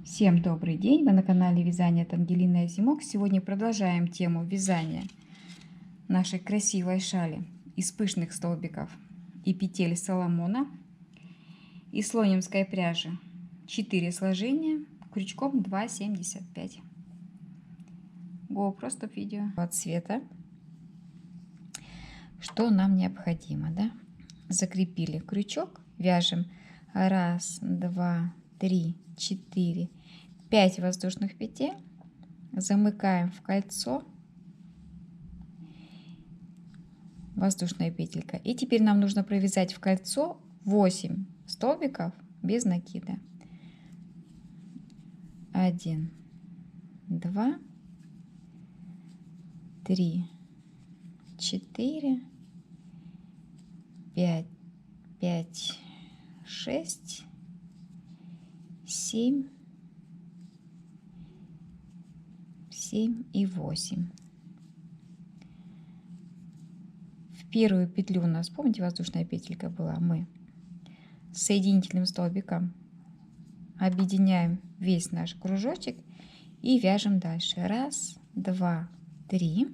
Всем добрый день! Вы на канале Вязание от Ангелины Азимок. Сегодня продолжаем тему вязания нашей красивой шали из пышных столбиков и петель соломона и слонимской пряжи. 4 сложения крючком 2,75. GoPro, стоп видео. От цвета. Что нам необходимо, да? Закрепили крючок, вяжем 1, 2, 3, 4, 5 воздушных петель, замыкаем в кольцо, воздушная петелька, и теперь нам нужно провязать в кольцо 8 столбиков без накида. 1, 2, 3, 4, 5, 5, 6, 7 и 8. В первую петлю у нас, помните, воздушная петелька была, мы соединительным столбиком объединяем весь наш кружочек и вяжем дальше. 1, 2, 3.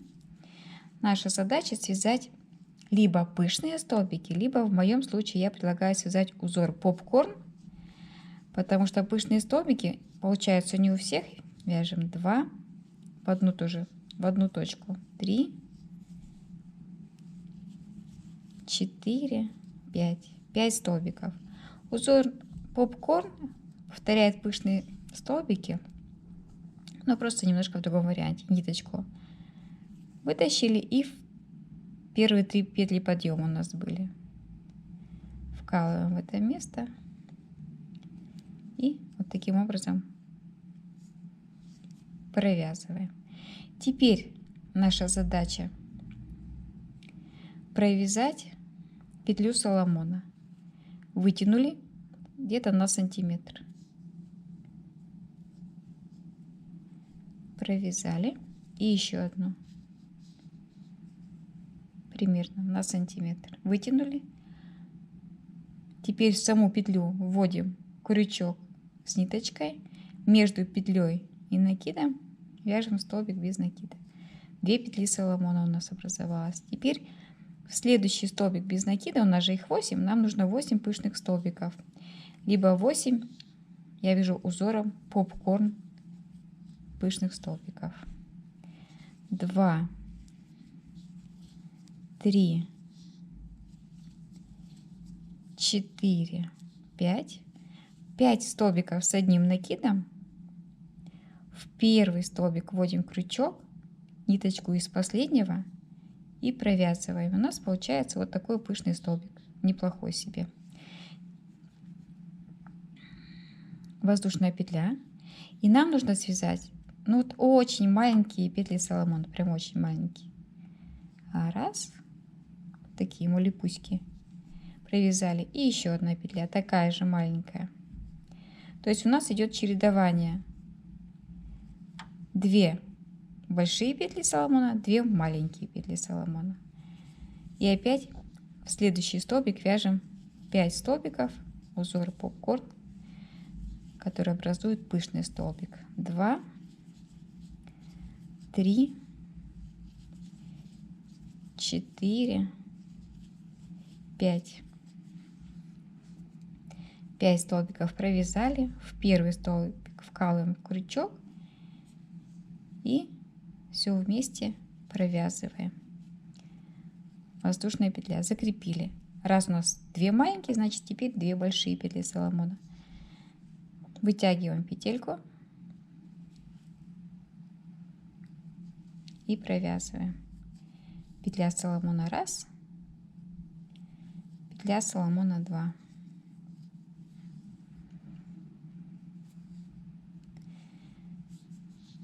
Наша задача связать либо пышные столбики, либо в моем случае я предлагаю связать узор попкорн, потому что пышные столбики получаются не у всех. Вяжем 2 в одну тоже, в одну точку, 3, 4, 5 столбиков. Узор попкорн повторяет пышные столбики, но просто немножко в другом варианте. Ниточку вытащили, и первые 3 петли подъема у нас были. Вкалываем в это место и вот таким образом провязываем. Теперь наша задача провязать петлю соломона. Вытянули где-то на сантиметр, провязали, и еще одну примерно на сантиметр вытянули. Теперь в саму петлю вводим крючок с ниточкой, между петлей и накидом вяжем столбик без накида. 2 петли соломона у нас образовалось. Теперь в следующий столбик без накида, у нас же их 8, нам нужно 8 пышных столбиков, либо 8, я вяжу узором попкорн пышных столбиков. 2, 3, 4, 5. 5 столбиков с одним накидом. В первый столбик вводим крючок, ниточку из последнего и провязываем. У нас получается вот такой пышный столбик, неплохой себе. Воздушная петля, и нам нужно связать, ну вот очень маленькие петли соломона, прям очень маленькие. 1, такие малипуськи, провязали, и еще одна петля такая же маленькая. То есть у нас идет чередование: 2 большие петли соломона, 2 маленькие петли соломона. И опять в следующий столбик вяжем 5 столбиков узора попкорн, который образует пышный столбик. 2, 3, 4, 5. 5 столбиков провязали, в первый столбик вкалываем крючок и все вместе провязываем. Воздушная петля, закрепили. Раз у нас 2 маленькие, значит теперь 2 большие петли соломона. Вытягиваем петельку и провязываем. Петля соломона 1, петля соломона 2.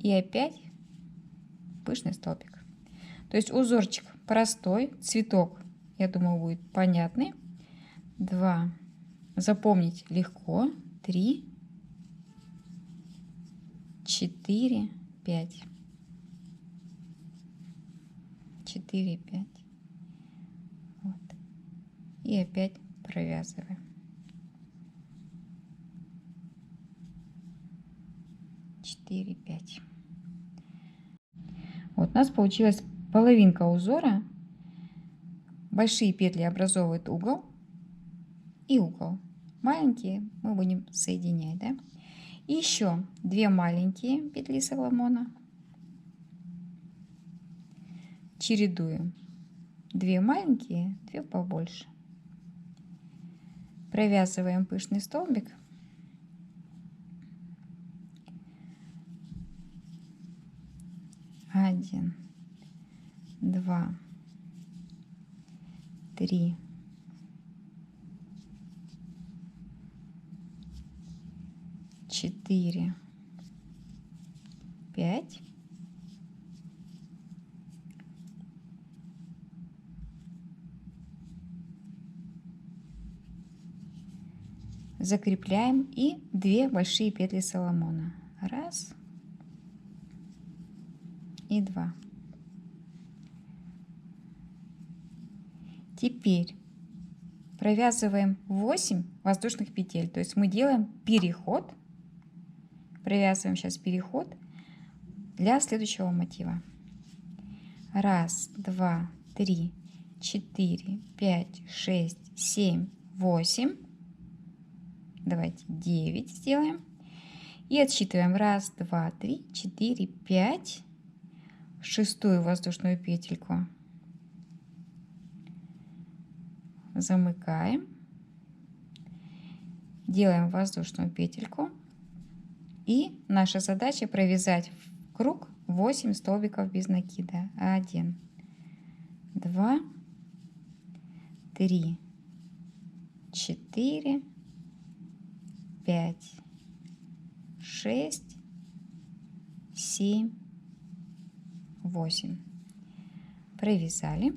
И опять пышный столбик. То есть узорчик простой, цветок, я думаю, будет понятный. 2, запомнить легко. 3, 4, 5. 4, 5. Вот. И опять провязываем. 4, 5. Вот у нас получилась половинка узора. Большие петли образовывают угол и угол. Маленькие мы будем соединять, да? И еще 2 маленькие петли Соломона. Чередуем. 2 маленькие, 2 побольше. Провязываем пышный столбик. Один, 2, 3, 4, 5. Закрепляем и 2 большие петли Соломона. 1 и 2. Теперь провязываем 8 воздушных петель. То есть мы делаем переход. Провязываем сейчас переход для следующего мотива. 1, 2, 3, 4, 5, 6, 7, 8. Давайте 9 сделаем. И отсчитываем 1, 2, 3, 4, 5. 6-ю воздушную петельку замыкаем. Делаем воздушную петельку. И наша задача провязать в круг 8 столбиков без накида. 1, 2, 3, 4, 5, 6, 7, 8. Провязали.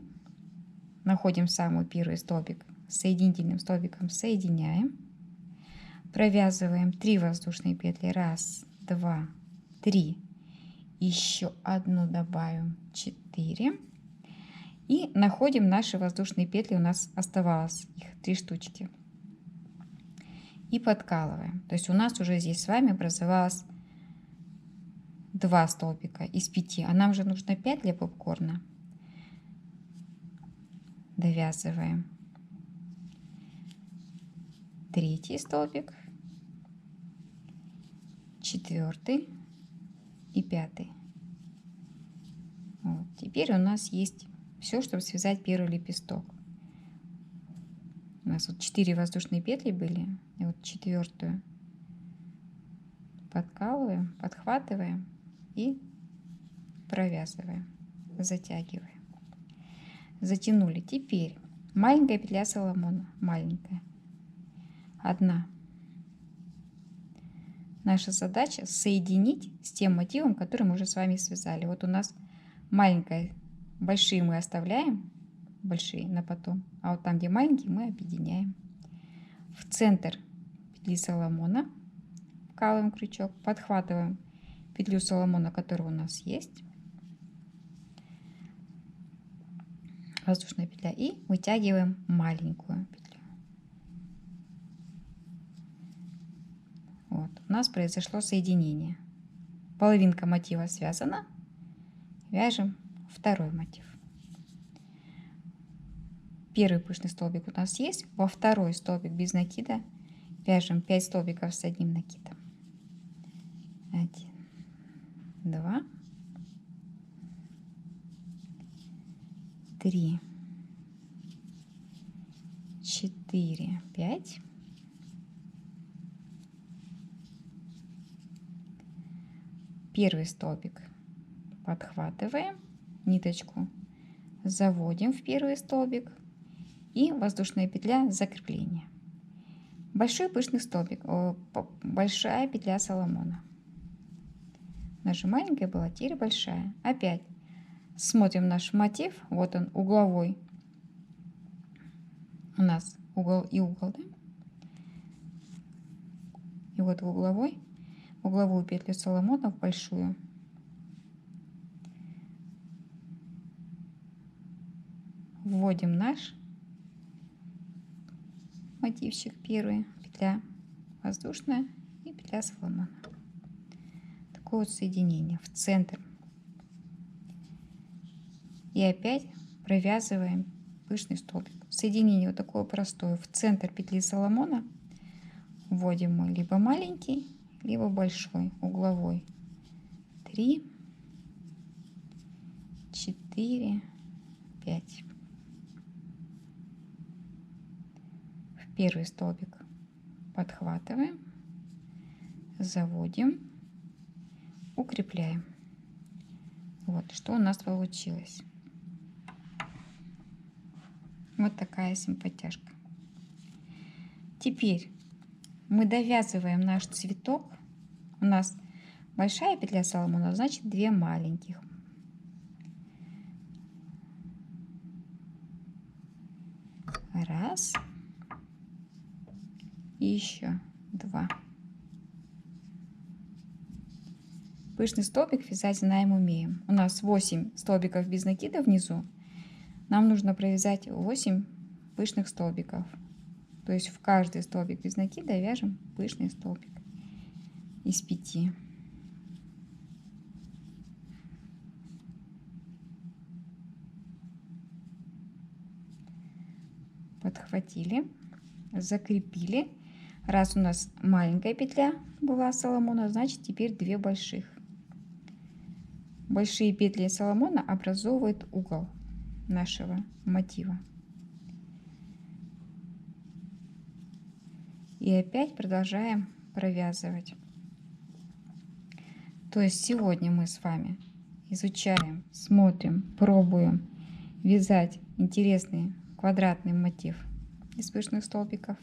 Находим самый первый столбик с соединительным столбиком, соединяем. Провязываем 3 воздушные петли. 1, 2, 3. Еще одну добавим. 4. И находим наши воздушные петли. У нас оставалось их 3 штучки. И подкалываем. То есть у нас уже здесь с вами образовалось 2 столбика из 5. А нам же нужно 5 для попкорна. Довязываем 3 столбик, 4 и 5. Вот. Теперь у нас есть все, чтобы связать первый лепесток. У нас вот 4 воздушные петли были, и вот 4-ю подкалываем, подхватываем и провязываем, затягиваем. Затянули. Теперь маленькая петля Соломона, маленькая, 1. Наша задача соединить с тем мотивом, который мы уже с вами связали. Вот у нас маленькая, большие мы оставляем, большие на потом, а вот там, где маленькие, мы объединяем. В центр петли Соломона вкалываем крючок, подхватываем петлю Соломона, которая у нас есть, воздушная петля, и вытягиваем маленькую петлю. Вот, у нас произошло соединение. Половинка мотива связана. Вяжем второй мотив. Первый пышный столбик у нас есть. Во второй столбик без накида вяжем 5 столбиков с одним накидом. 1, 2, 3, 4, 5. Первый столбик подхватываем, ниточку заводим в первый столбик и воздушная петля закрепления. Большой пышный столбик, большая петля Соломона. Наша маленькая была, теперь большая. Опять смотрим наш мотив, вот он угловой. У нас угол и угол, да? И вот в угловую петлю Соломона в большую вводим наш мотивчик первый, петля воздушная и петля Соломона. такое вот соединение в центр. И опять провязываем пышный столбик. Соединение вот такое простое. В центр петли Соломона вводим мы либо маленький, либо большой, угловой. 3, 4, 5. В первый столбик подхватываем, заводим, укрепляем. Вот что у нас получилось. Вот такая симпатяшка. Теперь мы довязываем наш цветок. У нас большая петля Соломона, значит 2 маленьких. Раз. И еще 2. Пышный столбик вязать знаем, умеем. У нас 8 столбиков без накида внизу. Нам нужно провязать 8 пышных столбиков. То есть в каждый столбик без накида вяжем пышный столбик из 5. Подхватили, закрепили. Раз у нас маленькая петля была Соломона, значит теперь 2 больших. Большие петли Соломона образовывают угол нашего мотива. И опять продолжаем провязывать. То есть сегодня мы с вами изучаем, смотрим, пробуем вязать интересный квадратный мотив из пышных столбиков.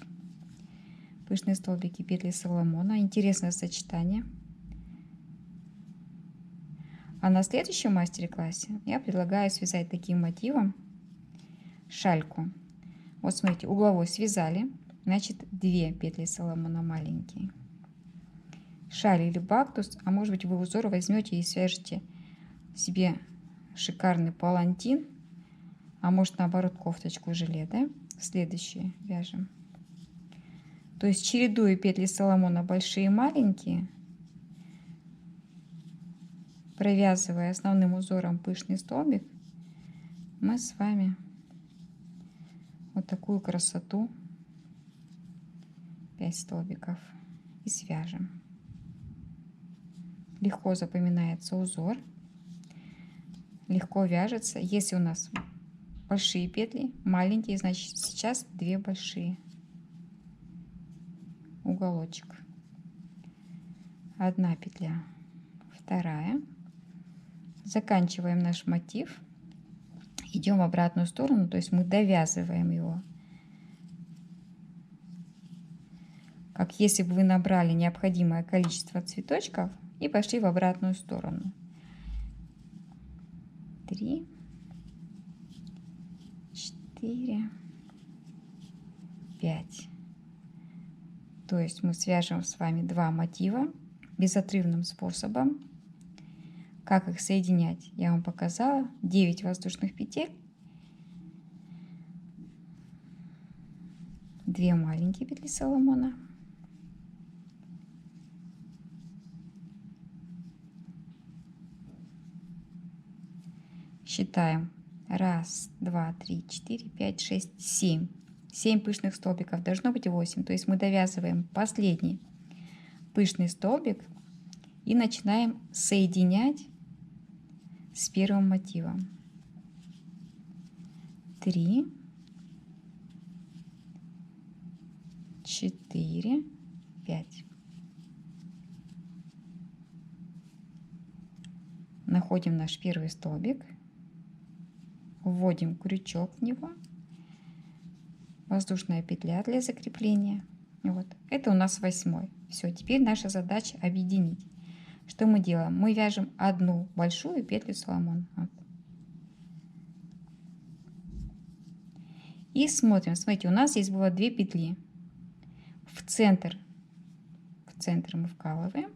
Пышные столбики петли Соломона. Интересное сочетание. А на следующем мастер-классе я предлагаю связать таким мотивом шальку. Вот смотрите, угловой связали, значит 2 петли Соломона маленькие. Шаль или бактус, а может быть вы узор возьмете и свяжете себе шикарный палантин, а может наоборот кофточку жилет, да? Следующие вяжем. То есть чередуя петли Соломона большие и маленькие, провязывая основным узором пышный столбик, мы с вами вот такую красоту 5 столбиков и свяжем. Легко запоминается узор, легко вяжется. Если у нас большие петли, маленькие, значит сейчас 2 большие. Уголочек. 1 петля, 2. Заканчиваем наш мотив. Идем в обратную сторону, то есть мы довязываем его. Как если бы вы набрали необходимое количество цветочков и пошли в обратную сторону. 3, 4, 5. То есть мы свяжем с вами 2 мотива безотрывным способом. Как их соединять, я вам показала. 9 воздушных петель, 2 маленькие петли Соломона, считаем 1, 2, 3, 4, 5, 6, 7. 7 пышных столбиков, должно быть 8. То есть мы довязываем последний пышный столбик и начинаем соединять с первым мотивом. 3, 4, 5. Находим наш первый столбик, вводим крючок в него, воздушная петля для закрепления. Вот. Это у нас 8. Все, теперь наша задача объединить. Что мы делаем? Мы вяжем 1 большую петлю Соломон. Вот. И смотрим. Смотрите, у нас здесь было 2 петли. В центр мы вкалываем.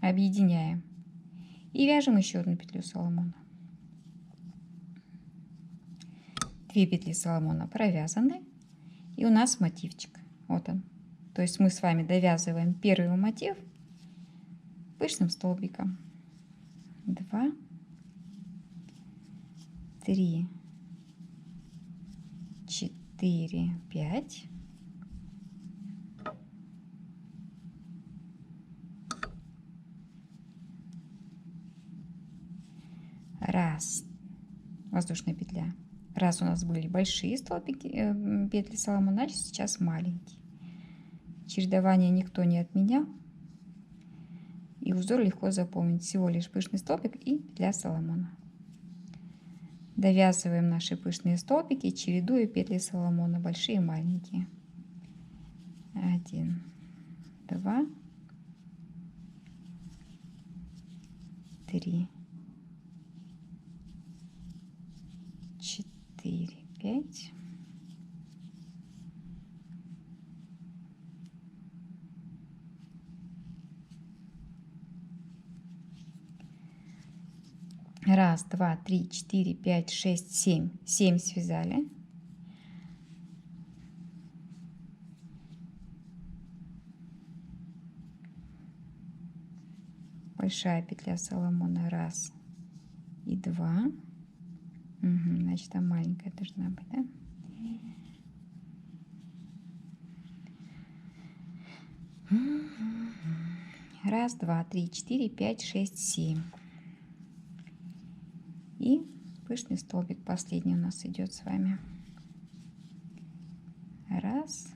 Объединяем. И вяжем еще 1 петлю Соломона. 2 петли Соломона провязаны. И у нас мотивчик. Вот он. То есть мы с вами довязываем первый мотив пышным столбиком. 2, 3, 4, 5. Раз, воздушная петля. Раз у нас были большие столбики, петли Соломона, значит сейчас маленькие. Чередование никто не отменял. И узор легко запомнить. Всего лишь пышный столбик и петля Соломона. Довязываем наши пышные столбики, чередуя петли Соломона, большие и маленькие. 1, 2, 3, 4, 5. Раз, два, три, 4, 5, 6, 7. 7 связали. Большая петля Соломона. Раз и 2. Угу, значит, там маленькая должна быть, да? Раз, два, три, 4, 5, 6, 7. И пышный столбик последний у нас идет с вами. Раз.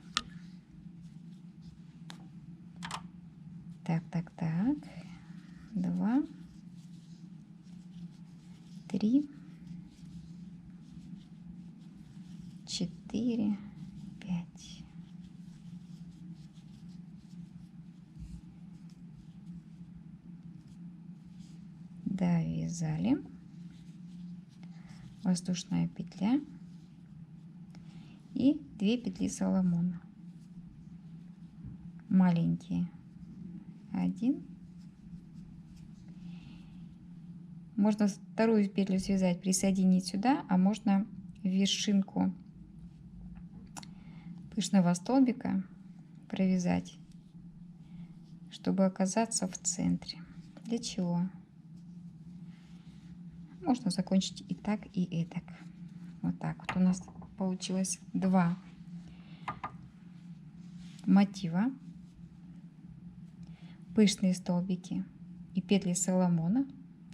Так. 2, 3, 4, 5. Довязали. Воздушная петля и 2 петли Соломона. Маленькие. 1. Можно вторую петлю связать, присоединить сюда, а можно в вершинку пышного столбика провязать, чтобы оказаться в центре. Для чего? Можно закончить и так, и этак. Вот так вот у нас получилось 2 мотива, пышные столбики и петли Соломона.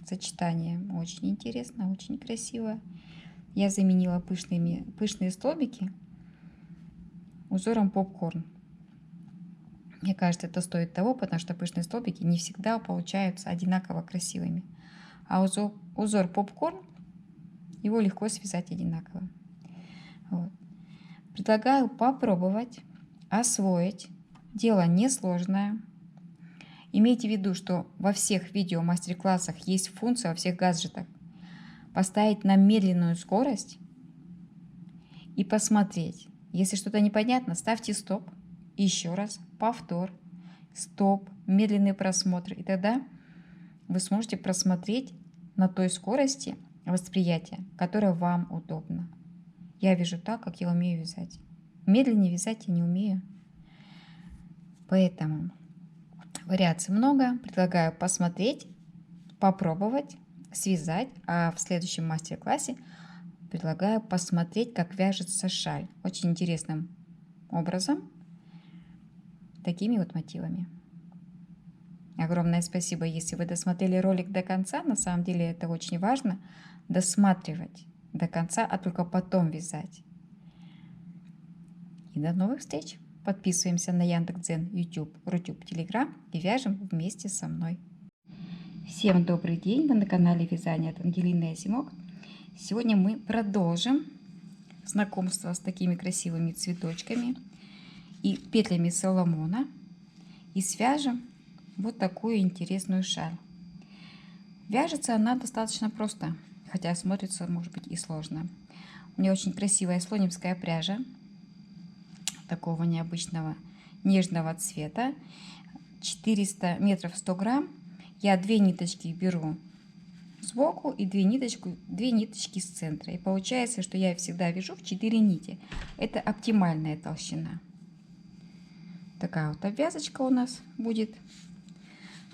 Сочетание очень интересно, очень красиво. Я заменила пышные столбики узором попкорн. Мне кажется, это стоит того, потому что пышные столбики не всегда получаются одинаково красивыми. А узор попкорн, его легко связать одинаково. Вот. Предлагаю попробовать освоить. Дело несложное. Имейте в виду, что во всех видео мастер-классах есть функция, во всех гаджетах, поставить на медленную скорость и посмотреть. Если что-то непонятно, ставьте стоп, еще раз, повтор, стоп, медленный просмотр. И тогда вы сможете просмотреть на той скорости восприятия, которая вам удобна. Я вяжу так, как я умею вязать. Медленнее вязать я не умею. Поэтому вариаций много. Предлагаю посмотреть, попробовать, связать. А в следующем мастер-классе предлагаю посмотреть, как вяжется шаль. Очень интересным образом. Такими вот мотивами. Огромное спасибо, если вы досмотрели ролик до конца. На самом деле это очень важно. Досматривать до конца, а только потом вязать. И до новых встреч! Подписываемся на Яндекс.Дзен, YouTube, Рутюб, Telegram и вяжем вместе со мной. Всем добрый день! Вы на канале Вязание от Ангелины Азимок. Сегодня мы продолжим знакомство с такими красивыми цветочками и петлями Соломона и свяжем вот такую интересную шаль. Вяжется она достаточно просто, хотя смотрится, может быть, и сложно. У меня очень красивая слонимская пряжа такого необычного нежного цвета, 400 метров 100 грамм. Я 2 ниточки беру сбоку и 2 ниточки с центра. И получается, что я всегда вяжу в 4 нити. Это оптимальная толщина. Такая вот обвязочка у нас будет.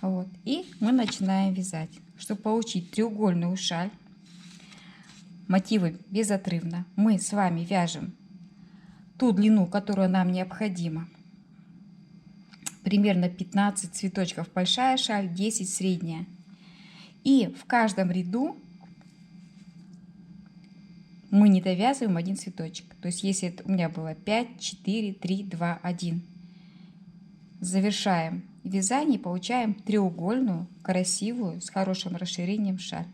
Вот. И мы начинаем вязать. Чтобы получить треугольную шаль, мотивы безотрывно, мы с вами вяжем ту длину, которая нам необходима. Примерно 15 цветочков большая шаль, 10 средняя. И в каждом ряду мы не довязываем один цветочек. То есть если это у меня было 5, 4, 3, 2, 1. Завершаем вязание, получаем треугольную, красивую, с хорошим расширением шаль.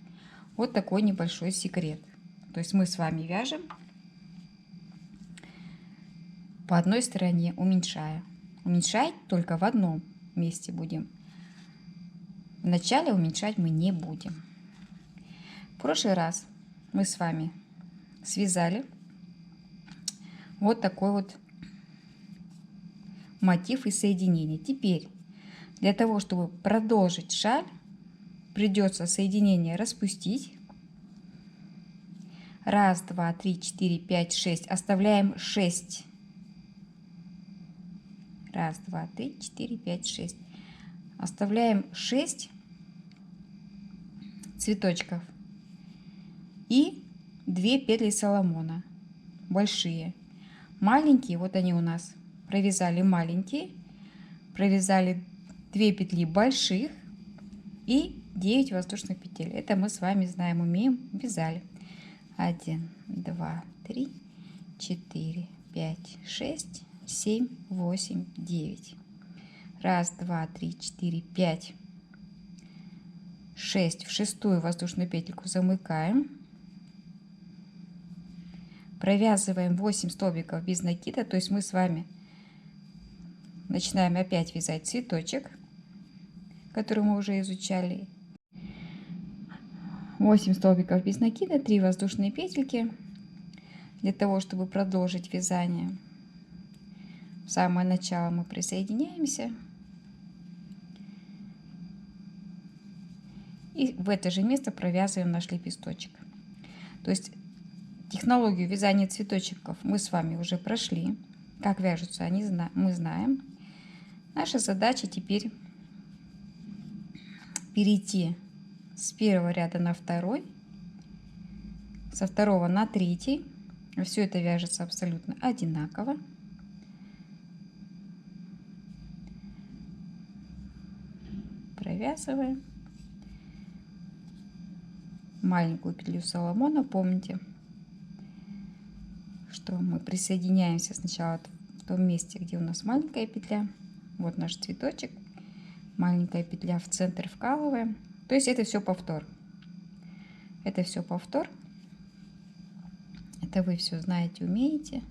Вот такой небольшой секрет. То есть мы с вами вяжем по одной стороне, уменьшая. Уменьшать только в одном месте будем. Вначале уменьшать мы не будем. В прошлый раз мы с вами связали вот такой вот мотив и соединение. Теперь для того, чтобы продолжить шаль, придется соединение распустить. 1, 2, 3, 4, 5, 6. Оставляем 6. 1, 2, 3, 4, 5, 6. Оставляем 6 цветочков и 2 петли Соломона большие. Маленькие, вот они у нас, провязали маленькие, провязали 2 петли больших и 9 воздушных петель. Это мы с вами знаем, умеем, вязали. 1, 2, 3, 4, 5, 6, 7, 8, 9. 1, 2, 3, 4, 5, 6. В шестую воздушную петельку замыкаем. Провязываем 8 столбиков без накида. То есть мы с вами начинаем опять вязать цветочек, который мы уже изучали. 8 столбиков без накида, 3 воздушные петельки. Для того, чтобы продолжить вязание, в самое начало мы присоединяемся. И в это же место провязываем наш лепесточек. То есть технологию вязания цветочков мы с вами уже прошли. Как вяжутся они, мы знаем. Наша задача теперь перейти с первого ряда на второй, со второго на третий. Все это вяжется абсолютно одинаково. Провязываем маленькую петлю Соломона. Помните, что мы присоединяемся сначала в том месте, где у нас маленькая петля. Вот наш цветочек, маленькая петля в центр вкалываем. То есть это все повтор. Это все повтор. Это вы все знаете, умеете.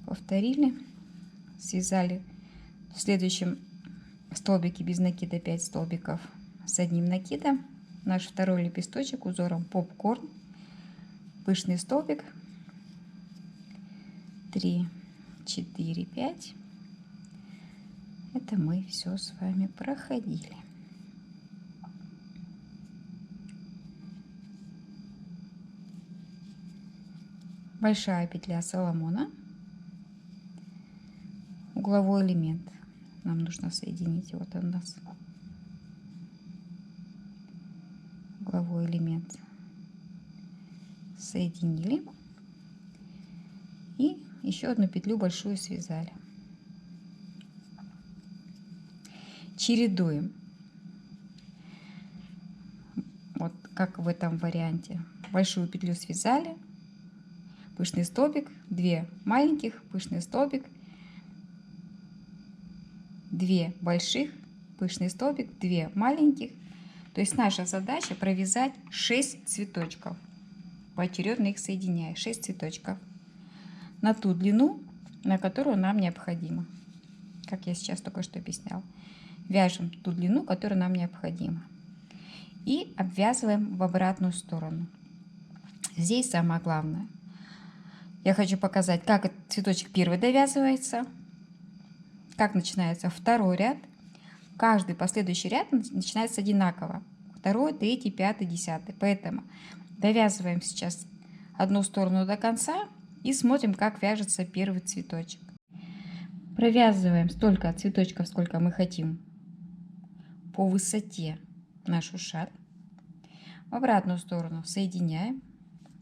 Повторили. Связали в следующем столбике без накида 5 столбиков с одним накидом. Наш второй лепесточек узором попкорн. Пышный столбик. 3, 4, 5. Это мы все с вами проходили. Большая петля Соломона. Угловой элемент нам нужно соединить. Вот он у нас. Угловой элемент соединили. И еще одну петлю большую связали. Чередуем. Вот как в этом варианте. Большую петлю связали. Пышный столбик, 2 маленьких, пышный столбик, 2 больших, пышный столбик, 2 маленьких. То есть наша задача провязать 6 цветочков, поочередно их соединяя. 6 цветочков на ту длину, на которую нам необходимо. Как я сейчас только что объясняла. Вяжем ту длину, которая нам необходима. И обвязываем в обратную сторону. Здесь самое главное. Я хочу показать, как цветочек первый довязывается, как начинается второй ряд. Каждый последующий ряд начинается одинаково. 2, 3, 5, 10. Поэтому довязываем сейчас одну сторону до конца И смотрим, как вяжется первый цветочек. Провязываем столько цветочков, сколько мы хотим по высоте нашу шаль. В обратную сторону соединяем.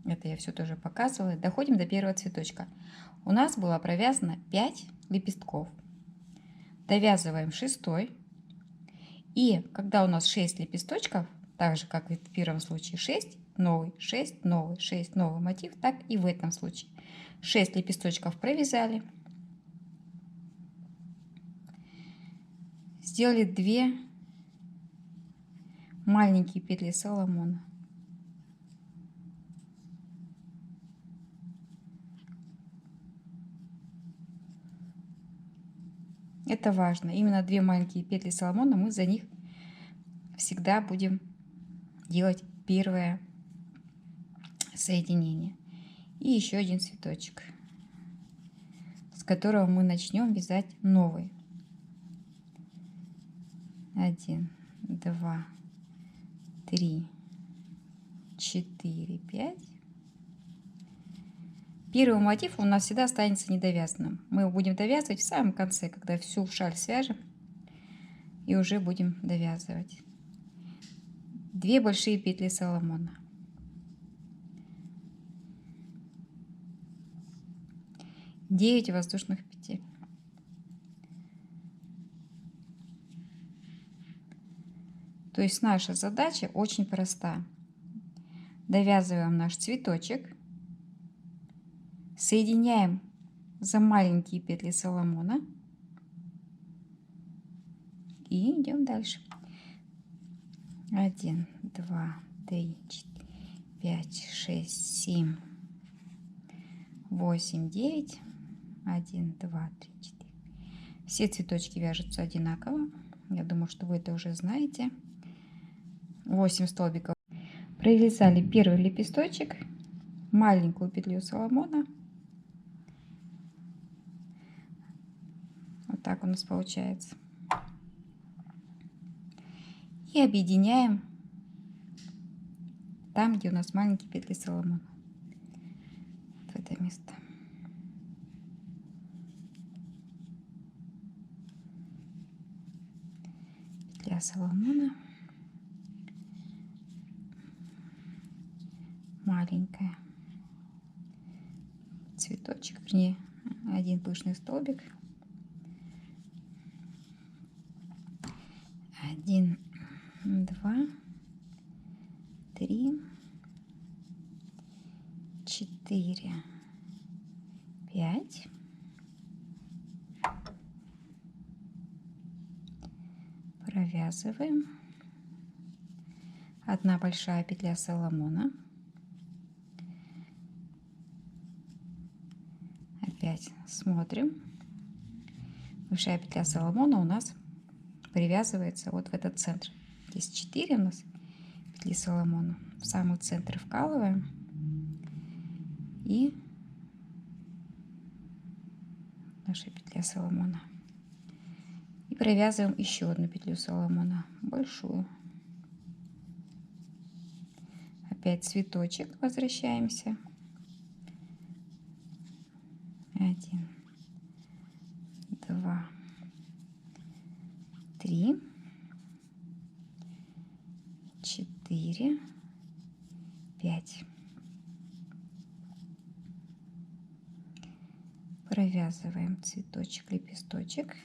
Это я все тоже показывала. Доходим до первого цветочка. У нас было провязано 5 лепестков. Довязываем 6. И когда у нас 6 лепесточков, так же как и в первом случае 6, новый, 6, новый, 6, новый мотив, так и в этом случае. 6 лепесточков провязали. Сделали 2 маленькие петли Соломона. Это важно. Именно 2 маленькие петли Соломона, мы за них всегда будем делать первое соединение. И еще один цветочек, с которого мы начнем вязать новый. 1, 2, 3, 4, 5. Первый мотив у нас всегда останется недовязанным. Мы его будем довязывать в самом конце, когда всю шаль свяжем, и уже будем довязывать. 2 большие петли Соломона. 9 воздушных петель. То есть наша задача очень проста. Довязываем наш цветочек, соединяем за маленькие петли Соломона и идем дальше. 1, 2, 3, 4, 5, 6, 7, 8, 9. 1, 2, 3, 4. Все цветочки вяжутся одинаково. Я думаю, что вы это уже знаете. 8 столбиков. Провязали первый лепесточек, маленькую петлю Соломона. Вот так у нас получается. И объединяем там, где у нас маленькие петли Соломона. В это место. Петля Соломона. Маленькая. Цветочек, вернее, один пышный столбик. 1, 2, 3, 4, 5. Провязываем. 1 большая петля Соломона. Опять смотрим. Большая петля Соломона у нас привязывается вот в этот центр. Здесь 4 у нас петли Соломона. В самый центр вкалываем. И наша петля Соломона. И провязываем еще 1 петлю Соломона, большую. Опять цветочек, возвращаемся. 1, 2, 3, 4, 5. Провязываем цветочек, лепесточек.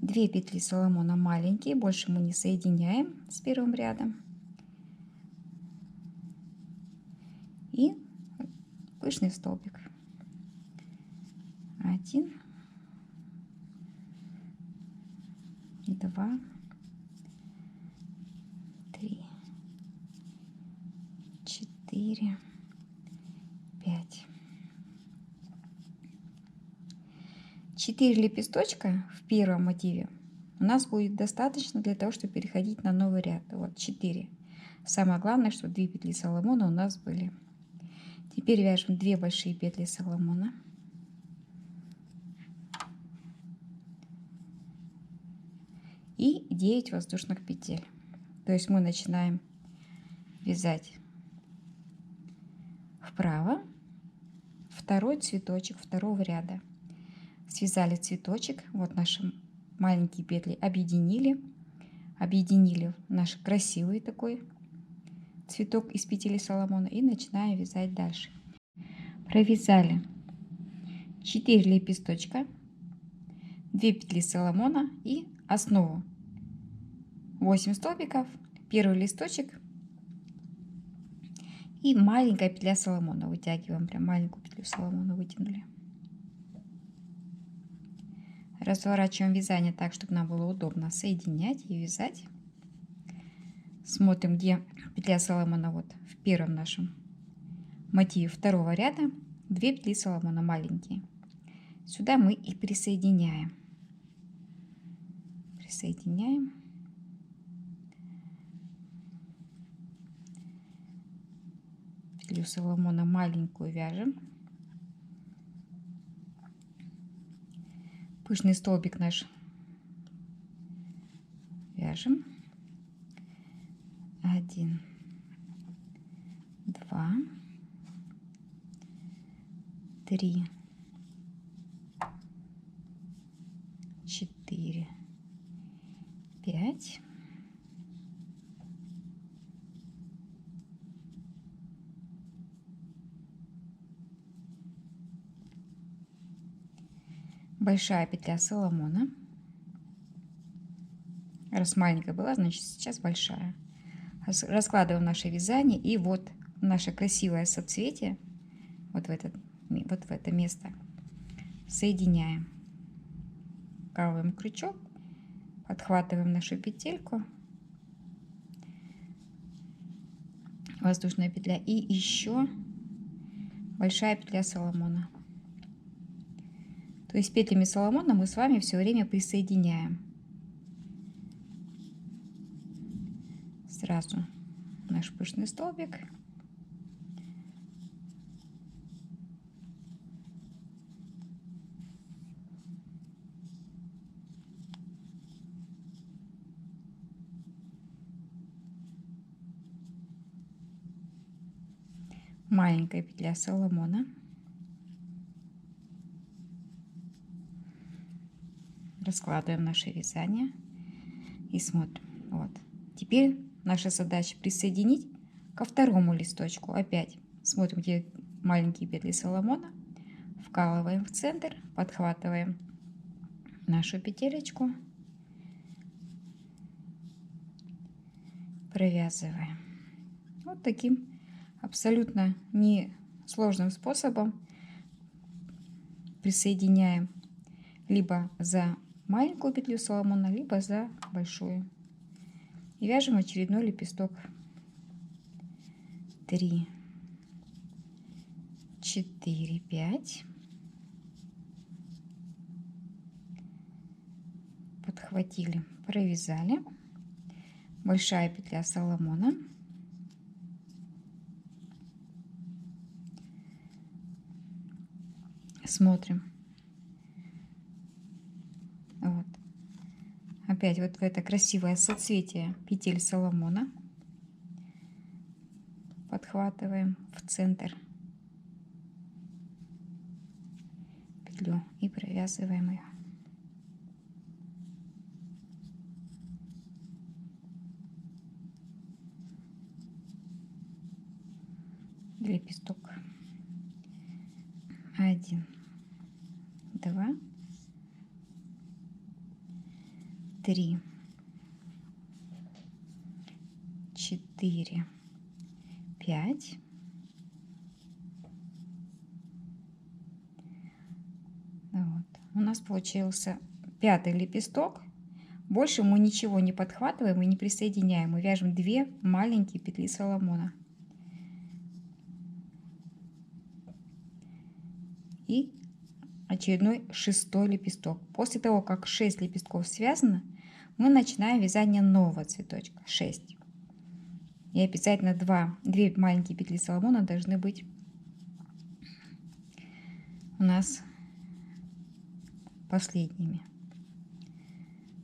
2 петли Соломона маленькие, больше мы не соединяем с первым рядом. И пышный столбик. 1, 2, 3, 4, 5. 4 лепесточка в первом мотиве у нас будет достаточно для того, чтобы переходить на новый ряд. Вот 4. Самое главное, что 2 петли Соломона у нас были. Теперь вяжем 2 большие петли Соломона. И 9 воздушных петель. То есть мы начинаем вязать вправо, второй цветочек второго ряда. Связали цветочек, вот наши маленькие петли объединили наш красивый такой цветок из петель Соломона и начинаем вязать дальше. Провязали 4 лепесточка, 2 петли Соломона и основу. 8 столбиков, первый листочек и маленькая петля Соломона. Вытягиваем, прям маленькую петлю Соломона вытянули. Разворачиваем вязание так, чтобы нам было удобно соединять и вязать. Смотрим, где петля Соломона. Вот в первом нашем мотиве второго ряда 2 петли Соломона маленькие. Сюда мы и присоединяем. Петлю Соломона маленькую вяжем. Пышный столбик наш вяжем. 1, 2, 3, 4, 5. Большая петля Соломона. Раз маленькая была, значит сейчас большая. Раскладываем наше вязание, и вот наше красивое соцветие вот в это место соединяем. Вкалываем крючок, подхватываем нашу петельку, воздушная петля и еще большая петля Соломона. То есть петлями Соломона мы с вами все время присоединяем. Сразу наш пышный столбик. Маленькая петля Соломона. Раскладываем наше вязание и смотрим. Вот. Теперь наша задача присоединить ко второму листочку. Опять смотрим, где маленькие петли Соломона. Вкалываем в центр, подхватываем нашу петелечку, провязываем. Вот таким абсолютно несложным способом присоединяем либо за маленькую петлю Соломона, либо за большую. И вяжем очередной лепесток. 3, 4, 5. Подхватили, провязали. Большая петля Соломона. Смотрим. Вот. Опять вот в это красивое соцветие петель Соломона. Подхватываем в центр петлю и провязываем ее. Лепесток. 1, 2, 3, 4, 5. Вот. У нас получился 5-й лепесток. Больше мы ничего не подхватываем и не присоединяем. Мы вяжем 2 маленькие петли Соломона. И очередной 6-й лепесток. После того, как 6 лепестков связано, мы начинаем вязание нового цветочка. 6. И обязательно 2 маленькие петли Соломона должны быть у нас последними,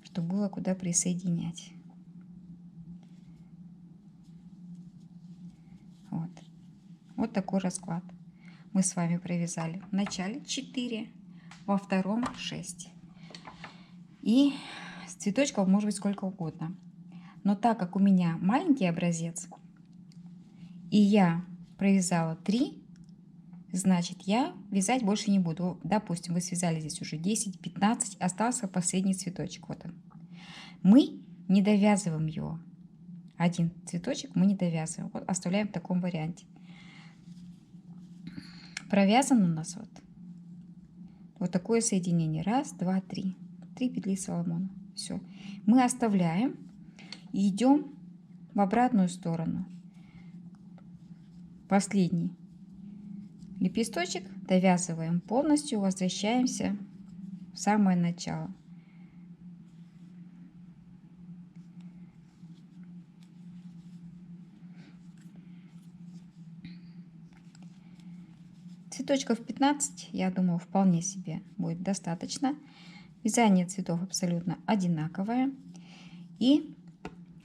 чтобы было куда присоединять. Вот. Вот такой расклад мы с вами провязали. В начале 4, во втором 6. И цветочков может быть сколько угодно. Но так как у меня маленький образец, и я провязала 3, значит, я вязать больше не буду. Допустим, вы связали здесь уже 10-15, остался последний цветочек. Вот он. Мы не довязываем его. Один цветочек мы не довязываем. Вот оставляем в таком варианте. Провязан у нас вот такое соединение. 1, 2, 3. 3 петли Соломона. Все. Мы оставляем и идем в обратную сторону. Последний лепесточек довязываем полностью, возвращаемся в самое начало. Цветочков 15, я думаю, вполне себе будет достаточно. Вязание цветов абсолютно одинаковое. И,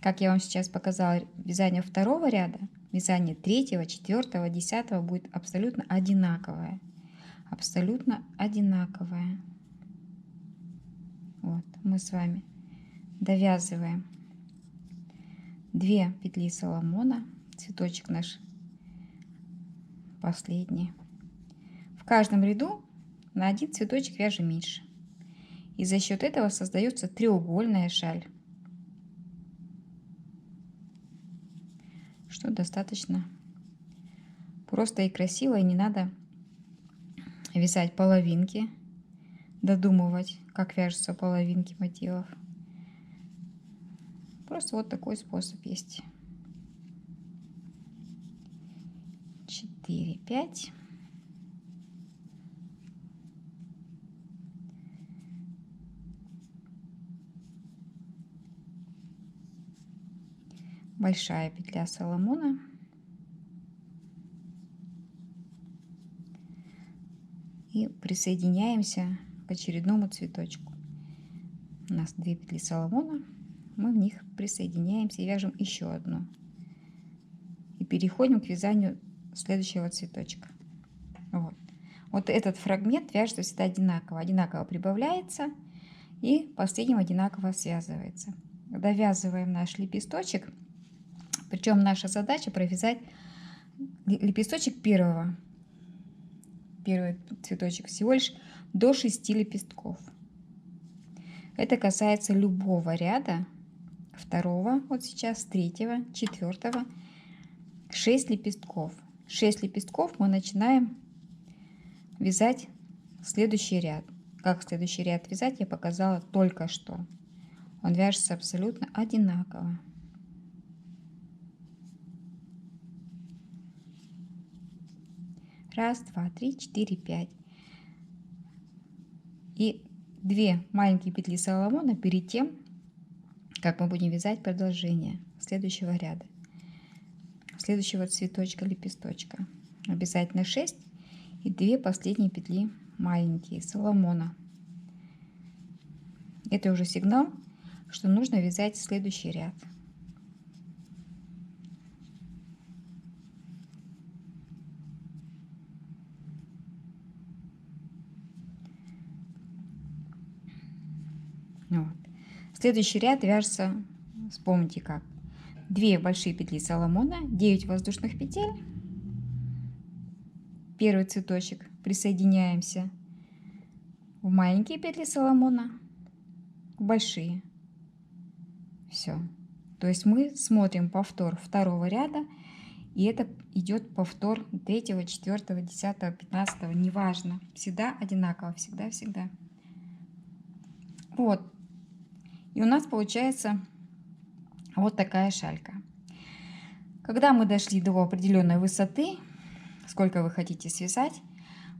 как я вам сейчас показала, вязание второго ряда, вязание 3, 4, 10 будет абсолютно одинаковое. Абсолютно одинаковое. Вот, мы с вами довязываем 2 петли Соломона, цветочек наш последний. В каждом ряду на один цветочек вяжем меньше. И за счет этого создается треугольная шаль, что достаточно просто и красиво, и не надо вязать половинки, додумывать, как вяжутся половинки мотивов. Просто вот такой способ есть. 4, 5. Большая петля Соломона. И присоединяемся к очередному цветочку. У нас 2 петли Соломона. Мы в них присоединяемся и вяжем еще одну. И переходим к вязанию следующего цветочка. Вот этот фрагмент вяжется всегда одинаково. Одинаково прибавляется и последним одинаково связывается. Довязываем наш лепесточек. Причем наша задача провязать лепесточек первый цветочек всего лишь до 6 лепестков. Это касается любого ряда. Второго, вот сейчас, 3, 4, 6 лепестков. 6 лепестков мы начинаем вязать следующий ряд. Как следующий ряд вязать, я показала только что. Он вяжется абсолютно одинаково. Раз, два, 3, 4, 5. И 2 маленькие петли Соломона перед тем, как мы будем вязать продолжение следующего ряда, следующего цветочка, лепесточка. Обязательно 6 и 2 последние петли маленькие Соломона. Это уже сигнал, что нужно вязать следующий ряд. Вот. Следующий ряд вяжется, вспомните как. 2 большие петли Соломона, 9 воздушных петель. Первый цветочек, присоединяемся в маленькие петли Соломона, в большие. Все. То есть мы смотрим повтор второго ряда, и это идет повтор 3, 4, 10, 15, неважно. Всегда одинаково, всегда. Вот. И у нас получается вот такая шалька. Когда мы дошли до определенной высоты, сколько вы хотите связать,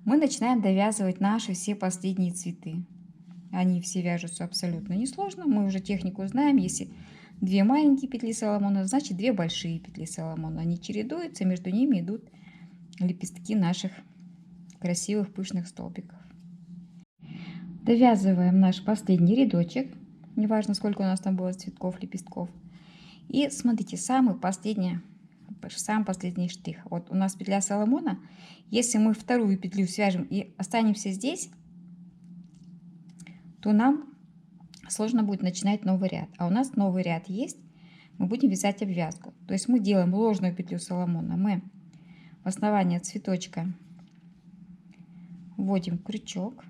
мы начинаем довязывать наши все последние цветы. Они все вяжутся абсолютно несложно. Мы уже технику знаем. Если 2 маленькие петли Соломона, значит 2 большие петли Соломона. Они чередуются, между ними идут лепестки наших красивых пышных столбиков. Довязываем наш последний рядочек. Неважно, сколько у нас там было цветков, лепестков. И смотрите, самый последний самый последний штрих. Вот у нас петля Соломона. Если мы вторую петлю свяжем и останемся здесь, то нам сложно будет начинать новый ряд. А у нас новый ряд есть. Мы будем вязать обвязку. То есть мы делаем ложную петлю Соломона. Мы в основание цветочка вводим крючок,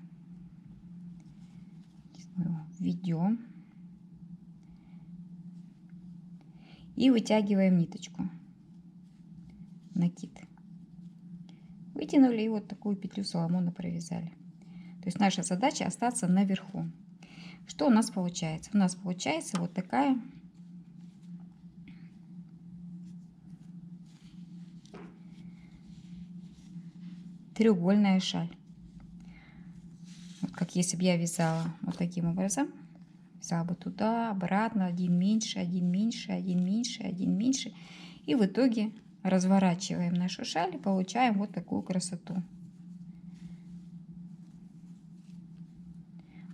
введем и вытягиваем ниточку, накид. Вытянули и вот такую петлю Соломона провязали. То есть наша задача остаться наверху. Что у нас получается? У нас получается вот такая треугольная шаль. Вот как если бы я вязала вот таким образом. Вязала бы туда, обратно, один меньше, один меньше, один меньше, один меньше. И в итоге разворачиваем нашу шаль и получаем вот такую красоту.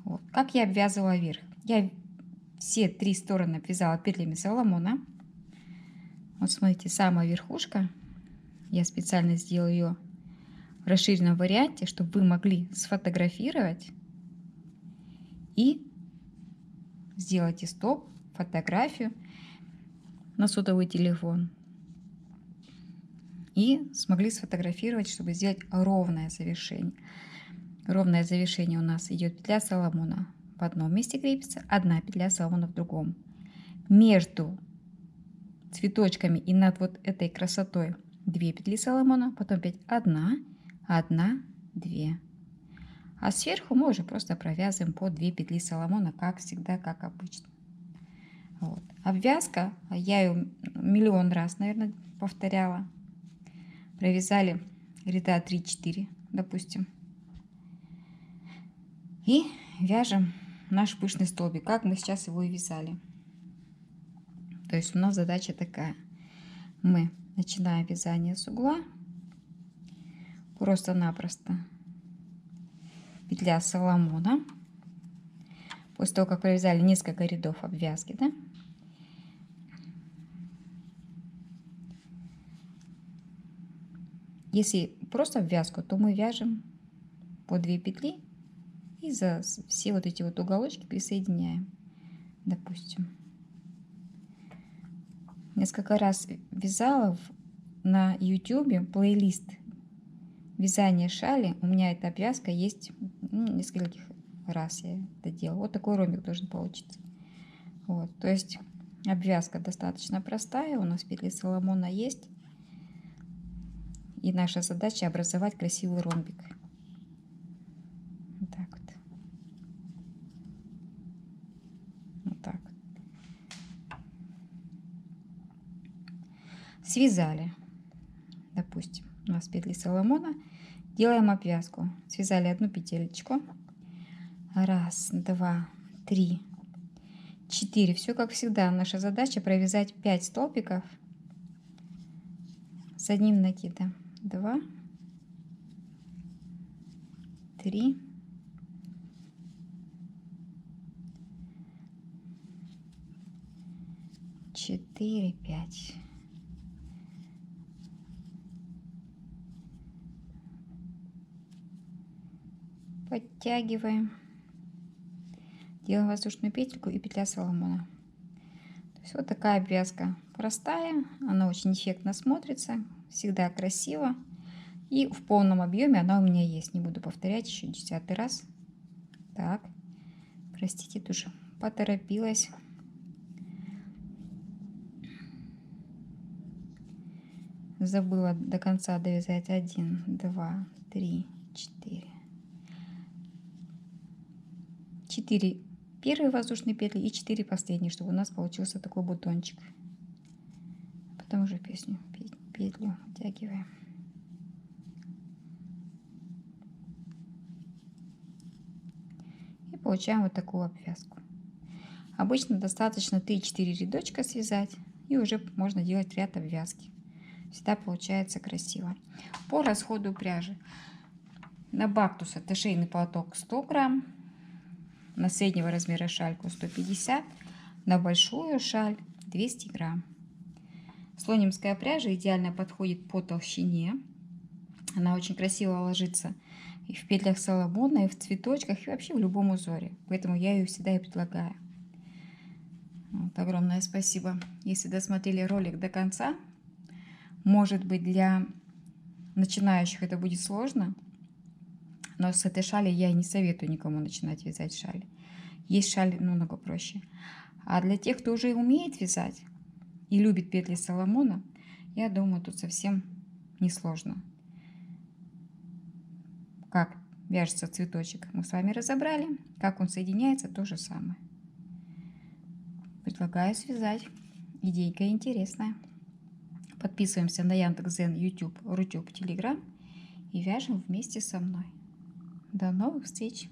Вот. Как я обвязывала вверх? Я все 3 стороны обвязала петлями Соломона. Вот смотрите, самая верхушка. Я специально сделала ее в расширенном варианте, чтобы вы могли сфотографировать и сделайте стоп, фотографию на сотовый телефон и смогли сфотографировать, чтобы сделать ровное завершение. Ровное завершение у нас идет петля Соломона в одном месте крепится, одна петля Соломона в другом. Между цветочками и над вот этой красотой 2 петли Соломона, потом опять 1, 1, 2. А сверху мы уже просто провязываем по 2 петли Соломона, как всегда, как обычно. Вот. Обвязка, я ее миллион раз, наверное, повторяла. Провязали ряда 3-4, допустим. И вяжем наш пышный столбик, как мы сейчас его и вязали. То есть у нас задача такая. Мы начинаем вязание с угла. Просто-напросто петля Соломона. После того, как провязали несколько рядов обвязки, да? Если просто обвязку, то мы вяжем по 2 петли и за все вот эти вот уголочки присоединяем, допустим. Несколько раз вязала на YouTube плейлист вязание шали. У меня эта обвязка есть, нескольких раз я это делала. Вот такой ромбик должен получиться. Вот, то есть обвязка достаточно простая. У нас петли Соломона есть. И наша задача образовать красивый ромбик. Вот так вот. Вот так вот. Связали. Допустим, у нас петли Соломона. Делаем обвязку. Связали одну петелечку. 1, 2, 3, 4. Все как всегда. Наша задача провязать 5 столбиков с одним накидом. 2, 3, 4, 5. Подтягиваем. Делаем воздушную петельку и петля Соломона. То есть вот такая обвязка простая. Она очень эффектно смотрится. Всегда красиво. И в полном объеме она у меня есть. Не буду повторять еще 10-й раз. Так. Простите, тоже поторопилась. Забыла до конца довязать 1, 2, 3, 4. 4 первые воздушные петли и 4 последние, чтобы у нас получился такой бутончик. Потом уже петлю втягиваем. И получаем вот такую обвязку. Обычно достаточно 3-4 рядочка связать, и уже можно делать ряд обвязки. Всегда получается красиво. По расходу пряжи. На бактус это шейный платок 100 грамм. На среднего размера шальку 150, на большую шаль 200 грамм. Слонимская пряжа идеально подходит по толщине. Она очень красиво ложится и в петлях Соломона, и в цветочках, и вообще в любом узоре. Поэтому я ее всегда и предлагаю. Вот, огромное спасибо, если досмотрели ролик до конца. Может быть, для начинающих это будет сложно, но с этой шали я не советую никому начинать вязать шали. Есть шали намного проще. А для тех, кто уже умеет вязать и любит петли Соломона, я думаю, тут совсем несложно. Как вяжется цветочек, мы с вами разобрали. Как он соединяется, то же самое. Предлагаю связать. Идейка интересная. Подписываемся на Яндекс.Дзен, YouTube, Рутюб, Telegram и вяжем вместе со мной. До новых встреч!